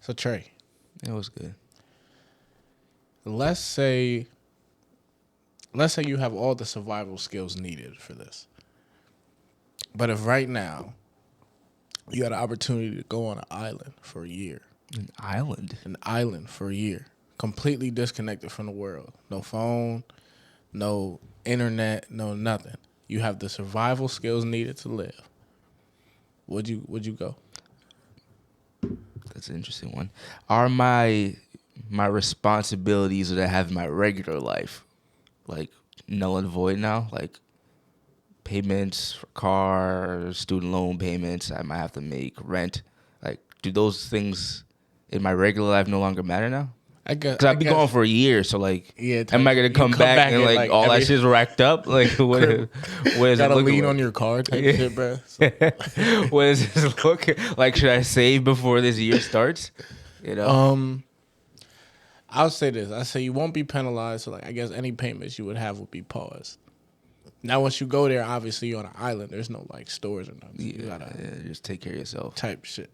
So Trey, It was good. let's say you have all the survival skills needed for this. But if right now you had an opportunity to go on An island. an island for a year, completely disconnected from the world, no phone, no internet, no nothing. You have the survival skills needed to live. Would you go? That's an interesting one. Are my responsibilities that I have in my regular life like null and void now? Like payments for car, student loan payments I might have to make, rent. Like, do those things in my regular life no longer matter now? I guess Because I've been gone for a year, so like, Yeah, am I gonna you come back and like all that shit's racked up? Like, what is it gotta looking lean like? on your car type shit, bro. So, What is this looking like? Should I save before this year starts? You know, I'll say this. I say you won't be penalized. So like, I guess any payments you would have would be paused. Now, once you go there, obviously you're on an island. There's no like stores or nothing. So you gotta just take care of yourself. type shit.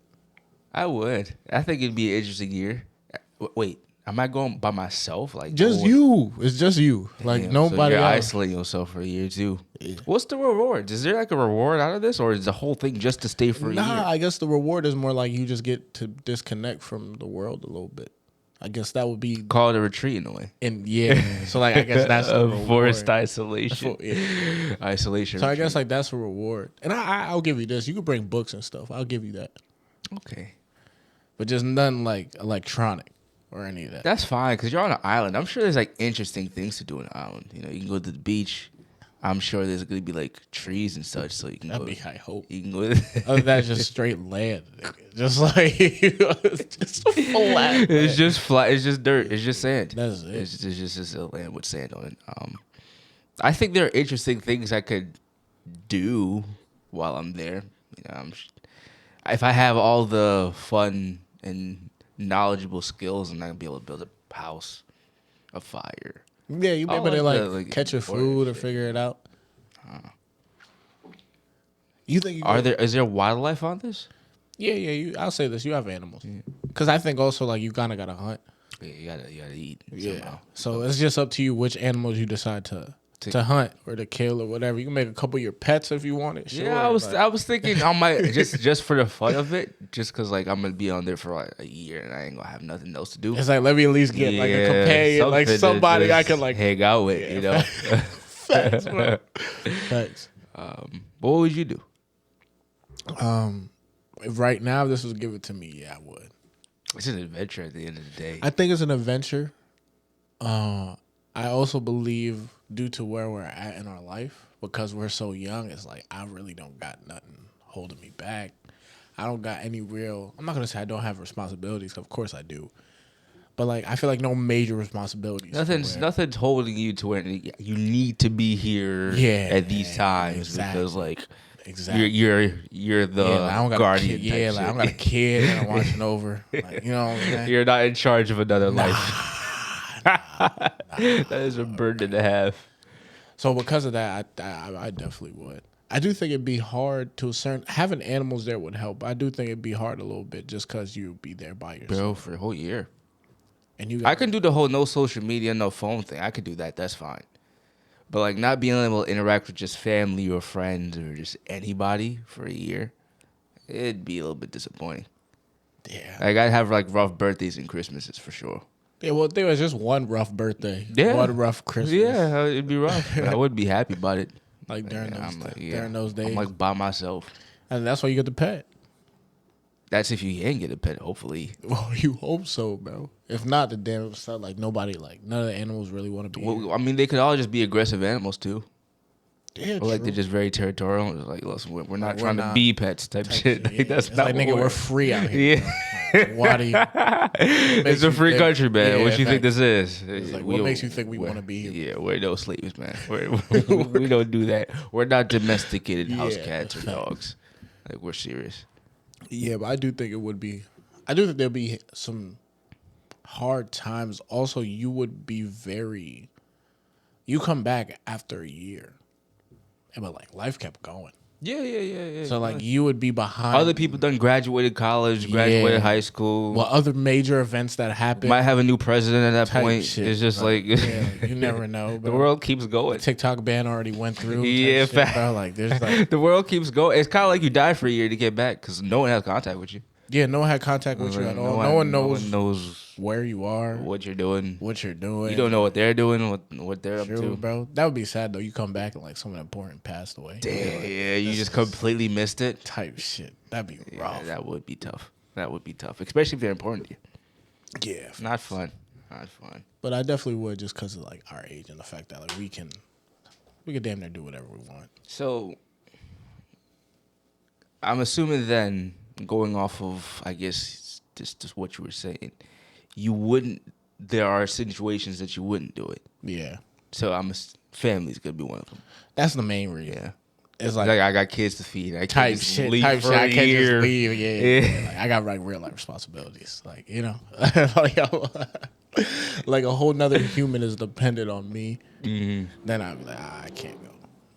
I would. I think it'd be an interesting year. Wait, am I going by myself? Like Just you. It's just you. Like Damn, nobody so you're else. isolating yourself for a year too. What's the reward? Is there like a reward out of this, or is the whole thing just to stay for a year? I guess the reward is more like you just get to disconnect from the world a little bit. I guess that would be Call it a retreat in a way. So like I guess that's the reward. Forced isolation. Yeah. Isolation. So I retreat. guess like that's a reward. And I'll give you this. You could bring books and stuff. I'll give you that. Okay. But just nothing like electronic or any of that. That's fine because you're on an island. I'm sure there's like interesting things to do on an island. You know, you can go to the beach. I'm sure there's gonna be like trees and such, so you can That'd go. be I hope. You can go. Other than that, just straight land. Nigga. Just like just flat. It's just flat. It's just dirt. It's just sand. That's it. It's just a land with sand on it. I think there are interesting things I could do while I'm there. You know, if I have all the fun and knowledgeable skills, I'm not gonna be able to build a house, a fire. Yeah, you be able to like catch your food or figure it out. You think you Is there wildlife on this? Yeah. I'll say this. You have animals. Because I think also like you kind of gotta hunt. Yeah, you gotta eat. Yeah. Somehow. So it's just up to you which animals you decide to hunt or to kill or whatever. You can make a couple of your pets if you want it. Sure, Yeah, I was thinking I might just for the fun of it, just because like I'm gonna be on there for like a year and I ain't gonna have nothing else to do. It's like let me at least get like a companion, like somebody I can like hang out with, you know. Facts, bro. Facts. What would you do? If right now this was given to me, yeah, I would. It's an adventure at the end of the day. I think it's an adventure. I also believe due to where we're at in our life, because we're so young, it's like I really don't got nothing holding me back. I don't got any real. I'm not gonna say I don't have responsibilities. Of course I do. But like I feel like no major responsibilities. Nothing's holding you to where you need to be here at these times because like you're the I don't got guardian. A kid. Like I don't got a kid and I'm watching over. Like, you know what I'm saying? You're not in charge of another life. That is a burden to have. So because of that, I definitely would. I do think it'd be hard to a certain having animals there would help. I do think it'd be hard a little bit just because you'd be there by yourself. Bro, for a whole year. And I can do the whole no social media, no phone thing. I could do that. That's fine. But like not being able to interact with just family or friends or just anybody for a year, it'd be a little bit disappointing. Yeah. Like I'd have like rough birthdays and Christmases for sure. Yeah, well, there was just one rough birthday. Yeah. One rough Christmas. Yeah, it'd be rough. I would be happy about it. Like during those days. I'm like by myself. And that's why you get the pet. That's if you can get a pet, hopefully. Well, you hope so, bro. If not, the damn stuff like nobody, like none of the animals really want to be. Well, I mean, they could all just be aggressive animals too. Yeah, or like they're just very territorial. It's like, listen, we're not trying to not be pets type shit. Like, that's it's not like what nigga, we're free out here. Yeah. Like, why do you? It's a free country, man. Yeah, what you think this is? It's like, what makes you think we want to be here? Yeah, we're no slaves, man. We don't do that. We're not domesticated house cats or dogs. Like we're serious. Yeah, but I do think it would be. I do think there'll be some hard times. Also, you would be very. You come back after a year, but like life kept going. Yeah. So like you would be behind Other people done graduated college, graduated high school. Well, other major events that happen Might have a new president at that type point. shit. It's just like you never know. the Bro. world keeps going. TikTok ban already went through. Yeah, Type shit, bro. Like there's like the world keeps going. It's kind of like you die for a year to get back because no one has contact with you. no one had contact with you at all. No one knows where you are, what you're doing. You don't know what they're doing, what they're up to. Bro. That would be sad though. You come back and like someone important passed away. Damn, yeah, you just completely missed it. Type shit. That'd be rough. Yeah, that would be tough. That would be tough, especially if they're important to you. Yeah. Not fun. Not fun. But I definitely would just because of like our age and the fact that like we can damn near do whatever we want. So I'm assuming then, going off of I guess just what you were saying, you wouldn't. There are situations that you wouldn't do it. Yeah. So family's gonna be one of them. That's the main reason. Yeah. It's like I got kids to feed. I can't type just shit. leave Type for shit. a I can't year. just leave. Yeah. Like, I got like real life responsibilities. Like like a whole nother human is dependent on me. Mm-hmm. Then I'd be like, I can't go.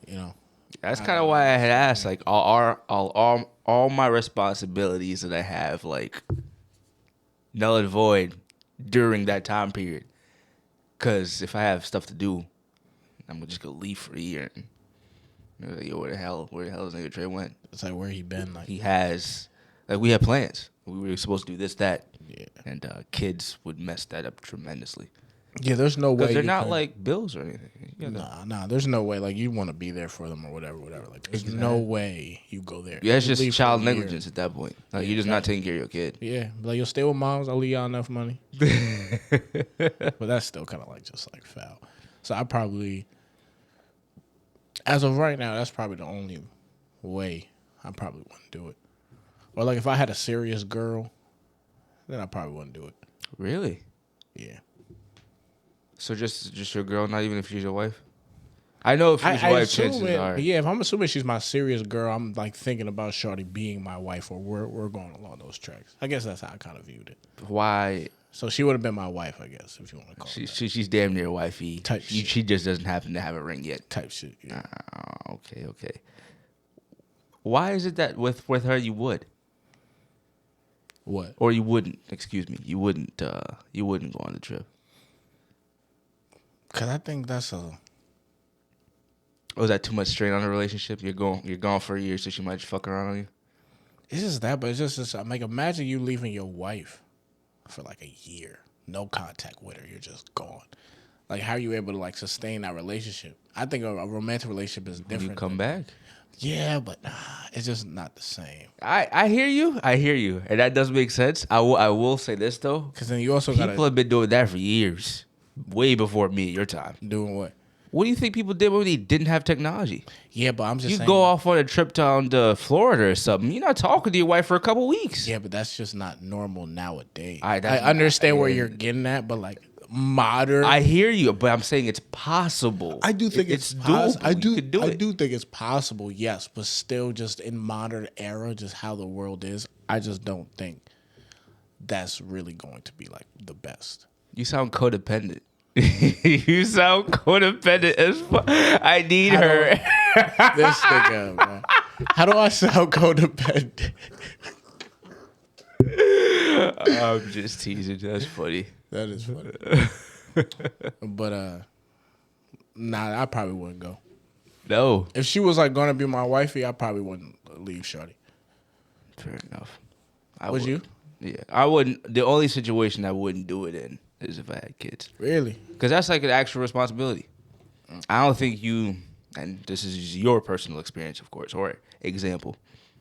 You know. That's kind of why I had asked, like, all my responsibilities that I have, like, null and void during that time period. Because if I have stuff to do, I'm just going to leave for a year. And, yo, where the hell is nigga Trey went? It's like where he been. Like He has, like, we had plans. We were supposed to do this, that. Yeah. And kids would mess that up tremendously. Yeah, there's no way. Because they're not like bills or anything. Nah. There's no way. Like you want to be there for them or whatever. Like there's no way you go there. Yeah, it's You just leave child for a year. negligence at that point. Like you're just not taking care of your kid. Yeah, like you'll stay with moms. I'll leave y'all enough money. But that's still kind of like just like foul. So I probably, as of right now, that's probably the only way I probably wouldn't do it. Or like if I had a serious girl, then I probably wouldn't do it. Really? Yeah. So just your girl, not even if she's your wife? I know if she's your wife, chances are. Yeah, if I'm assuming she's my serious girl, I'm like thinking about Shorty being my wife, or we're going along those tracks. I guess that's how I kind of viewed it. Why? So she would have been my wife, I guess, if you want to call it. She's damn near wifey. Type shit. She just doesn't happen to have a ring yet. Type shit. Yeah. Okay. Why is it that with her you would? What? Or you wouldn't? Excuse me. You wouldn't go on the trip. Because I think that's a. Was that too much strain on the relationship? You're gone for a year, so she might just fuck around on you. It's just that, but it's just like imagine you leaving your wife for like a year, no contact with her, you're just gone. Like how are you able to like sustain that relationship? I think a romantic relationship is different. You come back. Yeah, but it's just not the same. I hear you, and that does make sense. I will say this though, Because then you also people have been doing that for years, way before me and your time. doing what? What do you think people did when they didn't have technology? Yeah, but I'm just You saying. go off on a trip down to Florida or something. You're not talking to your wife for a couple weeks. Yeah, but that's just not normal nowadays. I understand where you're getting at, but like modern. I hear you, but I'm saying it's possible. I do think it's doable. I do. You could do I it. do think it's possible. Yes, but still, just in modern era, just how the world is, I just don't think that's really going to be like the best. You sound codependent. You sound codependent as fuck. I need her. This nigga, man. How do I sound codependent? I'm just teasing. That's funny. That is funny. But nah, I probably wouldn't go. No. If she was like gonna be my wifey, I probably wouldn't leave Shorty. Fair enough. Would you? Yeah. I wouldn't. The only situation I wouldn't do it in is if I had kids. Really? Because that's like an actual responsibility. I don't think you, and this is your personal experience, of course, or example,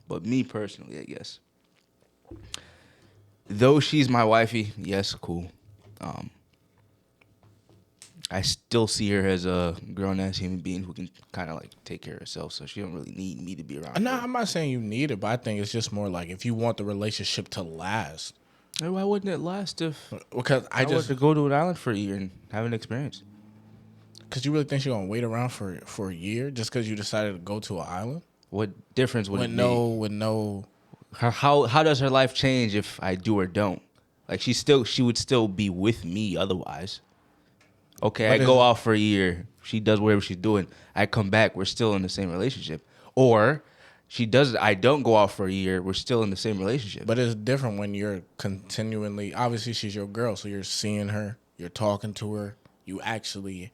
but me personally, I guess. Though she's my wifey, yes, cool. I still see her as a grown-ass human being who can kind of like take care of herself, so she don't really need me to be around. No, I'm not saying you need it, but I think it's just more like if you want the relationship to last. Hey, why wouldn't it last if Because I was to go to an island for a year and have an experience? Because you really think she's gonna wait around for a year just because you decided to go to an island? What difference would it make? With no. How does her life change if I do or don't? Like she would still be with me otherwise. Okay, But I go out for a year. She does whatever she's doing. I come back. We're still in the same relationship. Or I don't go out for a year. We're still in the same relationship. But it's different when you're continually. Obviously, she's your girl, so you're seeing her, you're talking to her, you're actually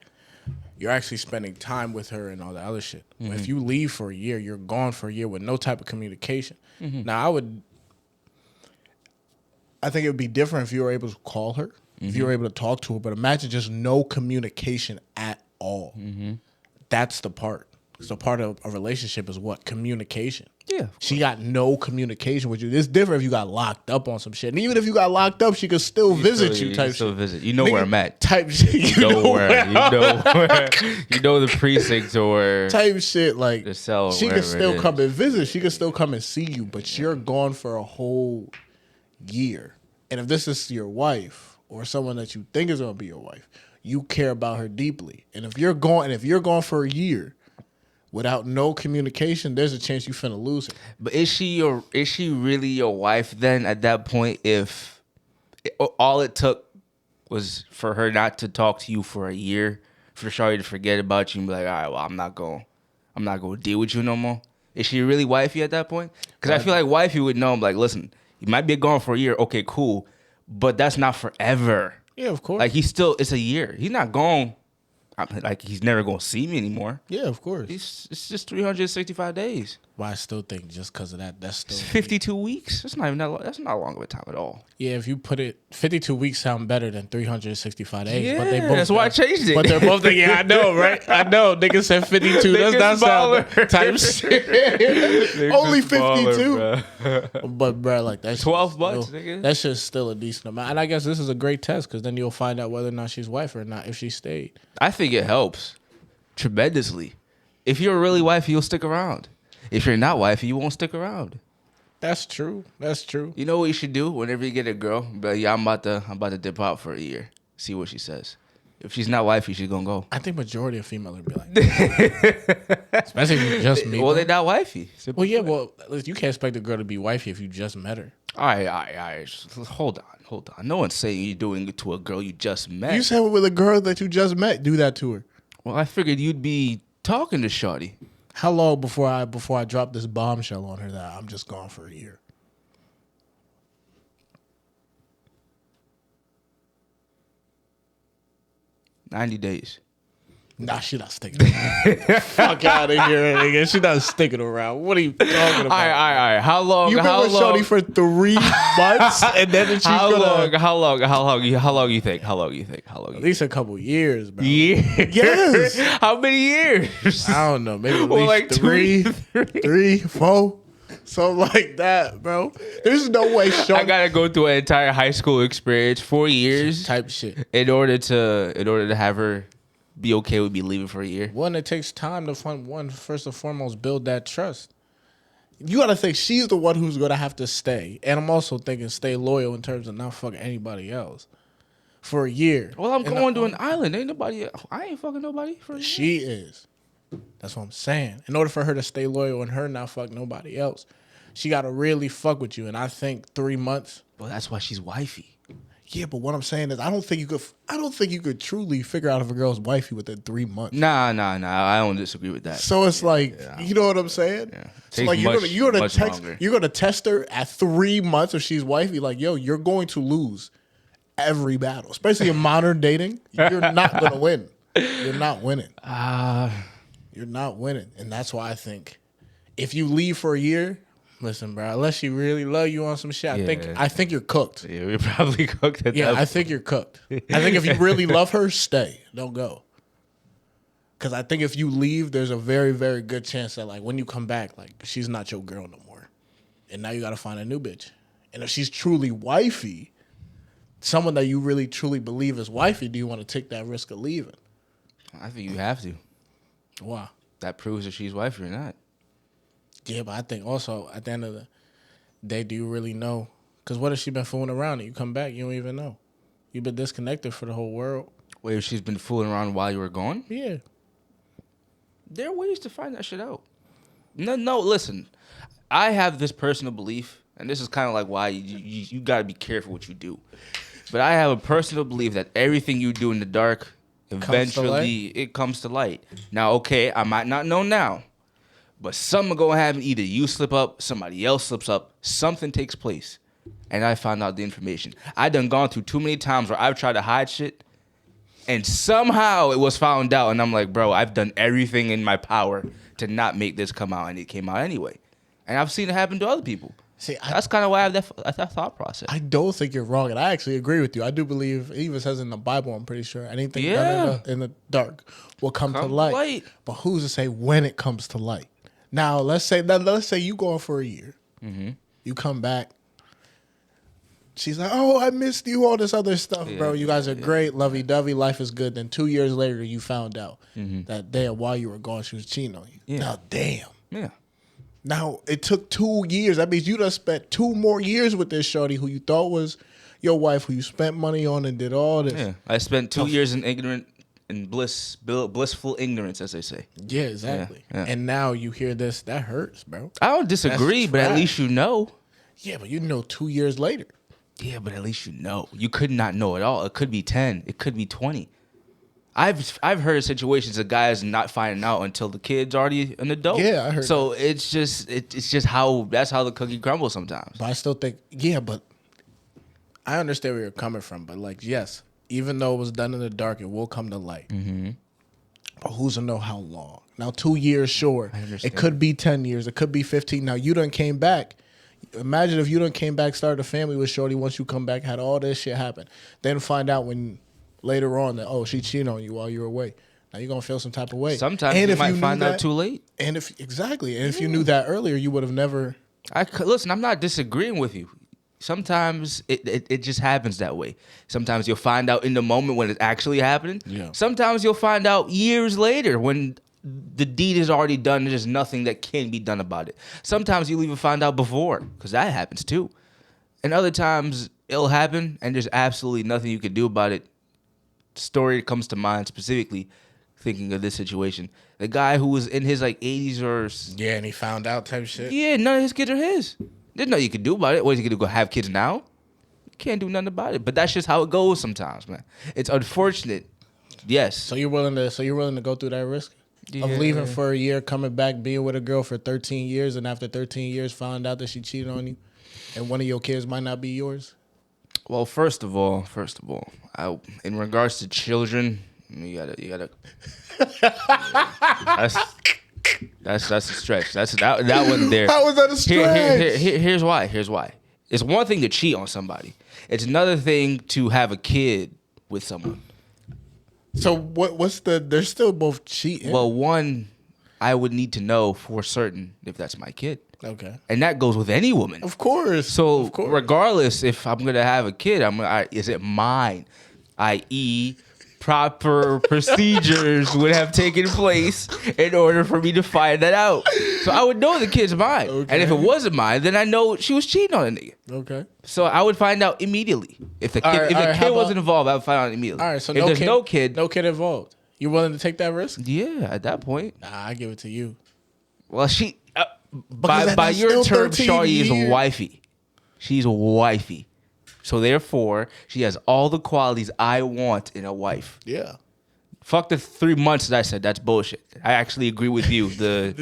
spending time with her and all the other shit. If you leave for a year, you're gone for a year with no type of communication. Now, I think it would be different if you were able to call her, if you were able to talk to her. But imagine just no communication at all. That's the part. So part of a relationship is what? Communication. Yeah. She got no communication with you. It's different if you got locked up on some shit. And even if you got locked up, she could still visit you type still shit. visit. You know where I'm at. Type shit. You know where. You know the precinct or type shit. Like, the cell. she could still come and visit. She could still come and see you, but you're gone for a whole year. And if this is your wife or someone that you think is going to be your wife, you care about her deeply. And if you're gone for a year without no communication, there's a chance you finna lose her. But is she really your wife then at that point if all it took was for her not to talk to you for a year, for Shawty to forget about you and be like, all right, well, I'm not going to deal with you no more? Is she really wifey at that point? Because I feel like wifey would know, like, listen, you might be gone for a year. Okay, cool. But that's not forever. Yeah, of course. Like, it's a year. He's not gone. Like, he's never going to see me anymore. Yeah, of course. It's just 365 days. But I still think just because of that, that's still... It's 52 weeks. That's not even that long. That's not long of a time at all. Yeah, if you put it... 52 weeks sound better than 365 days. Yeah, but they both that's why I changed it. But they're both... Yeah, I know, right? I know. Niggas said 52. That's not sound type shit. Only 52. But, bro, like, that's... 12 bucks, nigga. That shit's still a decent amount. And I guess this is a great test because then you'll find out whether or not she's wife or not if she stayed. I think it helps tremendously. If you're really wifey, you'll stick around. If you're not wifey, you won't stick around. That's true. That's true. You know what you should do whenever you get a girl? Be like, yeah, I'm about to dip out for a year. See what she says. If she's not wifey, she's gonna go. I think majority of females would be like, especially if you just meet. Well, they're not wifey. Well, yeah. Well, you can't expect a girl to be wifey if you just met her. All right. Hold on. No one's saying you're doing it to a girl you just met. You said with a girl that you just met, do that to her. Well, I figured you'd be talking to Shawty. How long before I drop this bombshell on her that I'm just gone for a year? $90 days. Nah, she not sticking around. Fuck out of here, nigga. She not sticking around. What are you talking about? All right. How long? You been with Shawty for 3 months, and then she's How long you think? At least a couple years, bro. Years? Yes. How many years? I don't know. Maybe at least Well, like three, 4. Something like that, bro. There's no way Shawty... I gotta go through an entire high school experience, 4 years type shit. in order to have her be okay with me leaving for a year. One, it takes time to first and foremost build that trust. You gotta think she's the one who's gonna have to stay, and I'm also thinking stay loyal in terms of not fucking anybody else for a year. Well, I'm going to an island. I ain't fucking nobody for a year. She is. That's what I'm saying. In order for her to stay loyal and her not fuck nobody else, she gotta really fuck with you. And I think 3 months. Well, that's why she's wifey. Yeah, but what I'm saying is, I don't think you could truly figure out if a girl's wifey within 3 months. Nah. I don't disagree with that. So it's like, you know what I'm saying? Yeah. So like you're gonna test her at 3 months if she's wifey. Like, yo, you're going to lose every battle, especially in modern dating. You're not gonna win. You're not winning. You're not winning, and that's why I think if you leave for a year. Listen, bro, unless she really love you on some shit, I think you're cooked. Yeah, we're probably cooked at that I think you're cooked. I think if you really love her, stay. Don't go. Because I think if you leave, there's a very, very good chance that, like, when you come back, like, she's not your girl no more. And now you got to find a new bitch. And if she's truly wifey, someone that you really, truly believe is wifey, do you want to take that risk of leaving? I think you have to. Why? That proves if she's wifey or not. Yeah, but I think also at the end of the day, do you really know? Because what if she been fooling around and you come back, you don't even know. You've been disconnected for the whole world. Wait, if she's been fooling around while you were gone? Yeah. There are ways to find that shit out. No, listen. I have this personal belief, and this is kind of like why you got to be careful what you do. But I have a personal belief that everything you do in the dark, eventually it comes to light. Now, okay, I might not know now. But something gonna happen. Either you slip up, somebody else slips up, something takes place. And I found out the information. I done gone through too many times where I've tried to hide shit, and somehow it was found out. And I'm like, bro, I've done everything in my power to not make this come out, and it came out anyway. And I've seen it happen to other people. See, That's kind of why I have that thought process. I don't think you're wrong, and I actually agree with you. I do believe, it even says in the Bible, I'm pretty sure, anything done in the dark will come to light. But who's to say when it comes to light? Now, let's say you going for a year. Mm-hmm. You come back. She's like, oh, I missed you, all this other stuff, bro. You guys are great, lovey-dovey, life is good. Then 2 years later, you found out that damn, while you were gone, she was cheating on you. Yeah. Now, damn. Yeah. Now, it took 2 years. That means you done spent 2 more years with this shorty who you thought was your wife, who you spent money on and did all this. Yeah, I spent 2 years in blissful ignorance, as they say. Yeah, exactly. Yeah. And now you hear this. That hurts, bro. I don't disagree, but at least you know. Yeah, but you know 2 years later. Yeah, but at least you know. You could not know at all. It could be 10. It could be 20. I've heard of situations of guys not finding out until the kid's already an adult. Yeah, I heard. So that. it's just how the cookie crumbles sometimes. But I still think, but I understand where you're coming from. But like, yes, even though it was done in the dark, it will come to light. Mm-hmm. But who's to know how long? Now, 2 years, sure. It could be 10 years. It could be 15. Now, you done came back. Imagine if you done came back, started a family with shorty. Once you come back, had all this shit happen. Then find out when later on that, she cheated on you while you were away. Now you're gonna feel some type of way. Sometimes you might find out too late. And if you knew that earlier, you would have never. Listen, I'm not disagreeing with you. Sometimes it just happens that way. Sometimes you'll find out in the moment when it's actually happening. Yeah. Sometimes you'll find out years later when the deed is already done and there's nothing that can be done about it. Sometimes you'll even find out before, because that happens too. And other times it'll happen and there's absolutely nothing you can do about it. Story comes to mind specifically thinking of this situation. The guy who was in his 80s or... Yeah, and he found out type shit. Yeah, none of his kids are his. There's nothing you can do about it. What is he going to go have kids now? You can't do nothing about it. But that's just how it goes sometimes, man. It's unfortunate. Yes. So you're willing to go through that risk? Yeah. Of leaving for a year, coming back, being with a girl for 13 years, and after 13 years find out that she cheated on you, and one of your kids might not be yours? Well, first of all, in regards to children, you gotta. That's a stretch. That one there. How was that a stretch? Here's why. It's one thing to cheat on somebody. It's another thing to have a kid with someone. So they're still both cheating. Well, one, I would need to know for certain if that's my kid. Okay. And that goes with any woman. Of course. So regardless if I'm going to have a kid, is it mine? I.e., proper procedures would have taken place in order for me to find that out. So I would know the kid's mine. Okay. And if it wasn't mine, then I know she was cheating on a nigga. Okay. So I would find out immediately. If the kid wasn't involved, I would find out immediately. All right, so if there's no kid involved, you willing to take that risk? Yeah, at that point. Nah, I give it to you. Well, by your term, Shawty is wifey. She's a wifey. So therefore, she has all the qualities I want in a wife. Yeah. Fuck the 3 months that I said. That's bullshit. I actually agree with you. The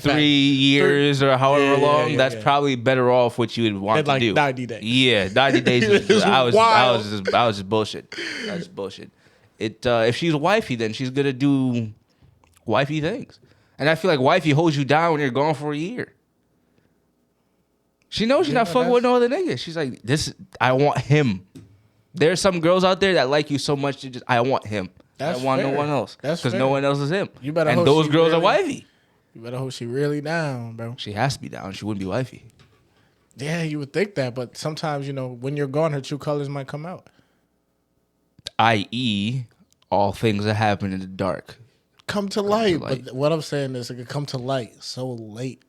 3 years or however long, that's probably better off what you would want to do. 90 days. Yeah, 90 days. I was just bullshit. That's bullshit. If she's wifey, then she's gonna do wifey things. And I feel like wifey holds you down when you're gone for a year. She knows she's not fucking with no other nigga. She's like, I want him. There's some girls out there that like you so much, I want him. I want no one else. Because no one else is him. You better and those girls are wifey. You better hope she really down, bro. She has to be down. She wouldn't be wifey. Yeah, you would think that. But sometimes, when you're gone, her true colors might come out. I.e., all things that happen in the dark. Come to light. But what I'm saying is it could come to light so late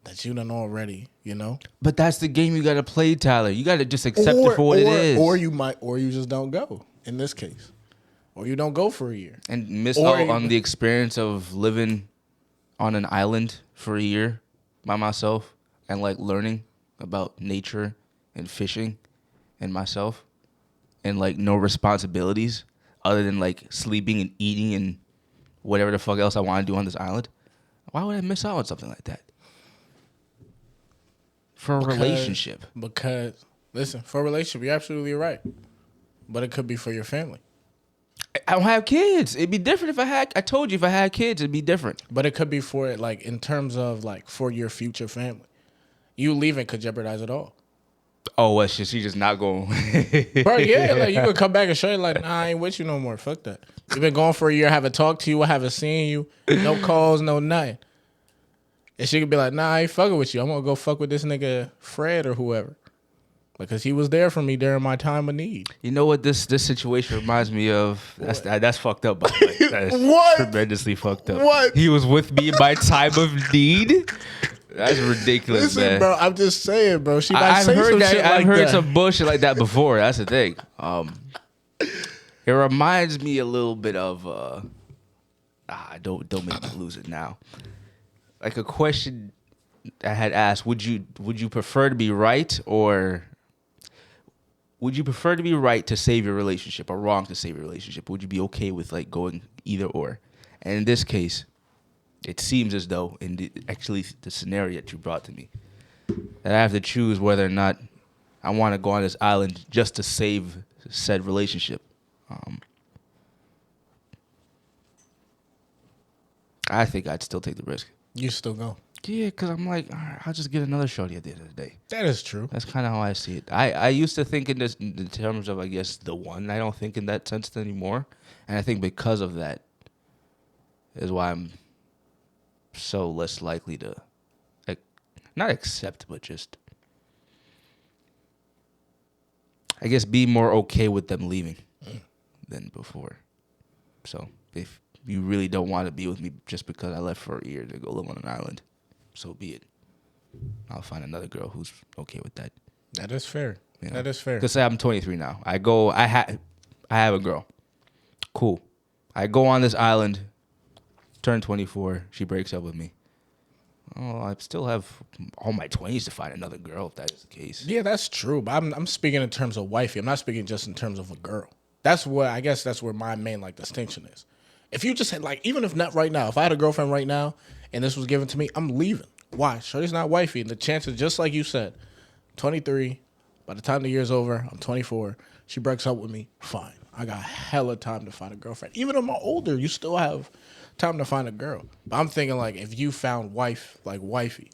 that you done already, But that's the game you got to play, Tyler. You got to just accept it for what it is. Or you just don't go in this case. Or you don't go for a year. And miss out on the experience of living on an island for a year by myself and learning about nature and fishing and myself and no responsibilities other than sleeping and eating and whatever the fuck else I want to do on this island. Why would I miss out on something like that? For a Because- relationship. Because listen, for a relationship, you're absolutely right. But it could be for your family. I don't have kids. It'd be different if I had. I told you if I had kids, it'd be different. But it could be for it, like in terms of like for your future family. You leaving could jeopardize it all. Oh, well, she just not going. Bro, yeah, like you could come back and show you like, nah, I ain't with you no more. Fuck that. You've been gone for a year, I haven't talked to you, I haven't seen you, no calls, no nothing. And she could be like, nah, I ain't fucking with you. I'm gonna go fuck with this nigga Fred or whoever. Because he was there for me during my time of need. You know what this situation reminds me of? That's fucked up, by the way. That is What? tremendously fucked up. What? He was with me in my time of need? That's ridiculous, Listen, man. bro, I'm just saying, bro. She might I've say heard some that. shit I've like heard that. some bullshit like that before. That's the thing. It reminds me a little bit of. Don't make me lose it now. Like a question I had asked: Would you prefer to be right, or would you prefer to be right to save your relationship, or wrong to save your relationship? Would you be okay with like going either or? And in this case, it seems as though in the scenario that you brought to me, that I have to choose whether or not I want to go on this island just to save said relationship. I think I'd still take the risk. You still go. Yeah, because I'm like, all right, I'll just get another shorty at the end of the day. That is true. That's kind of how I see it. I used to think in terms of, I guess, the one. I don't think in that sense anymore. And I think because of that is why I'm so less likely to, like, not accept, but just, I guess, be more okay with them leaving than before. So if you really don't want to be with me just because I left for a year to go live on an island, so be it. I'll find another girl who's okay with that. That is fair. You know? That is fair. Because say I'm 23 now. I have a girl. Cool. I go on this island, turn 24. She breaks up with me. Oh, I still have all my 20s to find another girl if that is the case. Yeah, that's true. But I'm speaking in terms of wifey. I'm not speaking just in terms of a girl. That's where I guess that's where my main like distinction is. If you just had like, even if not right now, if I had a girlfriend right now and this was given to me, I'm leaving. Why? Shorty's not wifey. And the chances, just like you said, 23, by the time the year's over, I'm 24. She breaks up with me, fine. I got hella time to find a girlfriend. Even if I'm older, you still have time to find a girl. But I'm thinking like if you found wife, like wifey.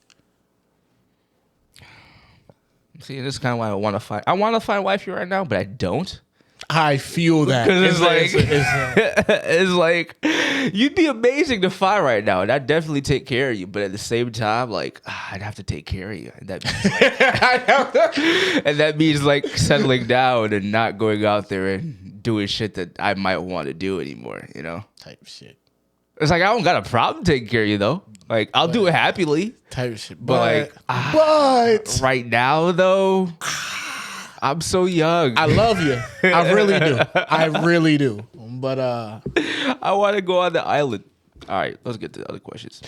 See, this is kind of why I want to find. I want to find wifey right now, but I don't. I feel that. Because it's like you'd be amazing to find right now, and I'd definitely take care of you. But at the same time, like I'd have to take care of you, and that means and that means like settling down and not going out there and doing shit that I might want to do anymore. You know, type of shit. It's like I don't got a problem taking care of you though. Like I'll do it happily. Type of shit. But but right now though. I'm so young. I love you. I really do. I really do. But I want to go on the island. All right, let's get to the other questions.